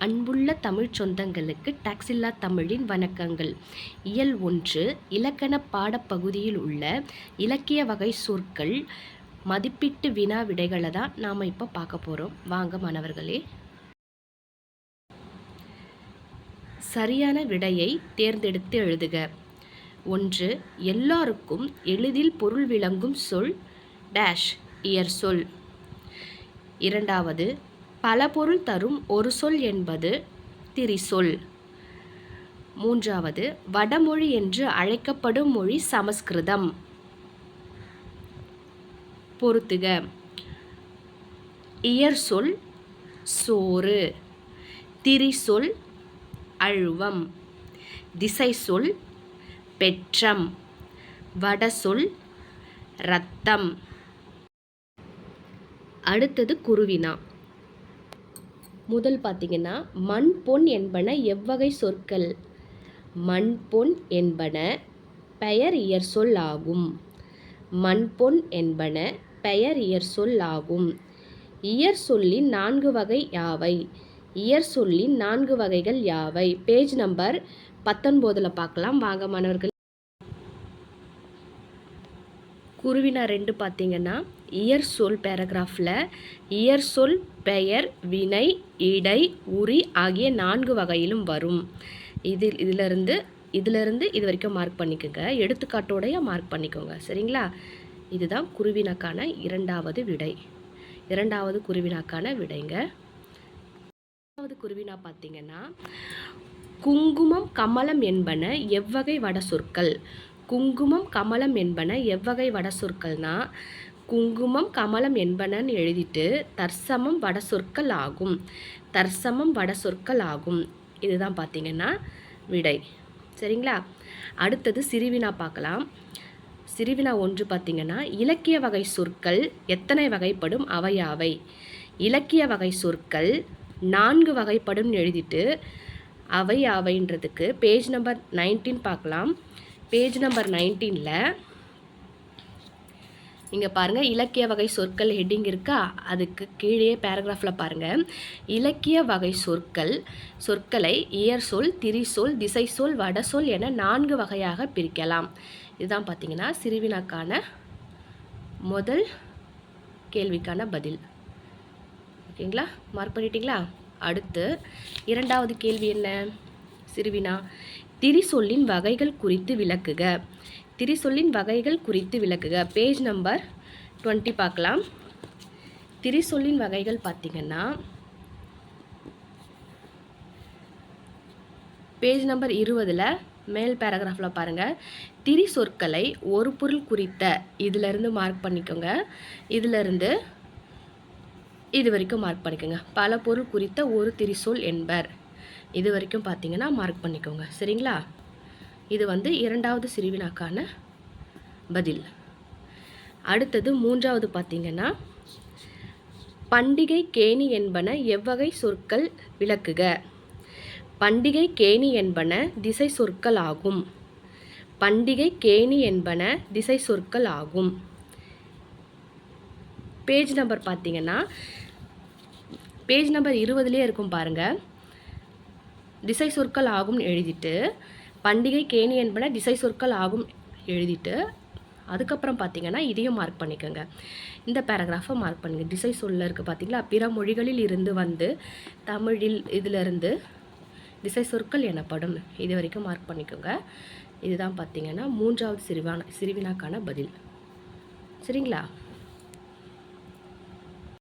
அன்புள்ள தமிழ் சொந்தங்களுக்கு டாக்ஸில்லா தமிழின் வணக்கங்கள். இயல் 1 இலக்கண பாடப்பகுதியில் உள்ள இலக்கிய வகை சொற்கள் மதிப்பீட்டு வினா விடைகளை தான் நாம் இப்போ பார்க்க போகிறோம். வாங்க மாணவர்களே. சரியான விடையை தேர்ந்தெடுத்து எழுதுக. 1. எல்லாருக்கும் எளிதில் பொருள் விளங்கும் சொல் டேஷ் இயற் சொல். 2. பல பொருள் தரும் ஒரு சொல் என்பது திரிசொல். 3. வடமொழி என்று அழைக்கப்படும் மொழி சமஸ்கிருதம். பொறுத்துக. இயற்சொல் சோறு, திரிசொல் அழுவம், திசைசொல் பெற்றம், வடசொல் இரத்தம். அடுத்தது குருவினா. முதல் பார்த்தீங்கன்னா, மண் பொன் என்பன எவ்வகை சொற்கள்? மண் பொன் என்பன பெயர் இயற்சொல் ஆகும். மண் பொன் என்பன பெயர் இயற்சொல் ஆகும். இயற்சொல்லின் 4 வகை யாவை? இயற்சொல்லின் 4 வகைகள் யாவை? பேஜ் நம்பர் 19 பார்க்கலாம். வாங்க மாணவர்கள். குருவினா 2 பார்த்தீங்கன்னா, இயற்சொல் பேராகிராஃபில் இயற்சொல் பெயர் வினை இடை உரி ஆகிய 4 வகையிலும் வரும். இதிலிருந்து இது வரைக்கும் மார்க் பண்ணிக்கோங்க. எடுத்துக்காட்டோடைய மார்க் பண்ணிக்கோங்க. சரிங்களா? இதுதான் குருவினாக்கான 2வது விடை. 2வது குருவினாக்கான விடைங்க. 2வது குருவினா பார்த்தீங்கன்னா, குங்குமம் கமலம் என்பன எவ்வகை வட சொற்கள்? குங்குமம் கமலம் என்பன எவ்வகை வட சொற்கள்னா, குங்குமம் கமலம் என்பனன்னு எழுதிட்டு தற்சமம் வட சொற்கள் ஆகும். தற்சமம் வட சொற்கள் ஆகும். இதுதான் பார்த்தீங்கன்னா விடை. சரிங்களா? அடுத்தது சிறுவினா பார்க்கலாம். சிறுவினா 1 பார்த்தீங்கன்னா, இலக்கிய வகை சொற்கள் எத்தனை வகைப்படும்? அவையாவை. இலக்கிய வகை சொற்கள் 4 வகைப்படும் எழுதிட்டு அவை அவைன்றதுக்கு பேஜ் நம்பர் 19 பார்க்கலாம். பேஜ் நம்பர் 19ல் இங்கே பாருங்கள், இலக்கிய வகை சொற்கள் ஹெட்டிங் இருக்கா? அதுக்கு கீழே பேராகிராஃபில் பாருங்கள், இலக்கிய வகை சொற்களை இயற்சொல், திரிசொல், திசைசொல், வடசொல் என 4 வகையாக பிரிக்கலாம். இதுதான் பார்த்தீங்கன்னா சிறுவினாக்கான முதல் கேள்விக்கான பதில். ஓகேங்களா? மார்க் பண்ணிட்டீங்களா? அடுத்து 2வது கேள்வி என்ன? சிறுவினா திரிசொல்லின் வகைகள் குறித்து விளக்குக. திரிசொல்லின் வகைகள் குறித்து விளக்குக. பேஜ் நம்பர் 20 பார்க்கலாம். திரிசொல்லின் வகைகள் பார்த்தீங்கன்னா, பேஜ் நம்பர் 20ல் மேல் பேராகிராஃபில் பாருங்கள், திரி சொற்களை ஒரு பொருள் குறித்த இதிலிருந்து மார்க் பண்ணிக்கோங்க. இதிலிருந்து இது வரைக்கும் மார்க் பண்ணிக்கோங்க. பல பொருள் குறித்த ஒரு திரிசொல் என்பர். இது வரைக்கும் பார்த்தீங்கன்னா மார்க் பண்ணிக்கோங்க. சரிங்களா? இது 2வது சிறுவினாக்கான பதில். அடுத்தது 3வது பார்த்தீங்கன்னா, பண்டிகை கேணி என்பன எவ்வகை சொற்கள் விளக்குக. பண்டிகை கேணி என்பன திசை சொற்கள் ஆகும். பண்டிகை கேணி என்பன திசை சொற்கள் ஆகும். பேஜ் நம்பர் பார்த்தீங்கன்னா, பேஜ் நம்பர் 20லே இருக்கும் பாருங்கள், திசை சொற்கள் ஆகும் எழுதிட்டு பண்டிகை கேணி என்பன திசை சொற்கள் ஆகும் எழுதிட்டு அதுக்கப்புறம் பார்த்தீங்கன்னா இதையும் மார்க் பண்ணிக்கோங்க. இந்த பேராகிராஃபை மார்க் பண்ணுங்கள். திசை சொல்ல இருக்குது பார்த்தீங்களா? பிற மொழிகளில் இருந்து தமிழில் இதிலிருந்து திசை சொற்கள் எனப்படும். இது வரைக்கும் மார்க் பண்ணிக்கோங்க. இதுதான் பார்த்தீங்கன்னா 3வது சிறுவினாக்கான பதில். சரிங்களா?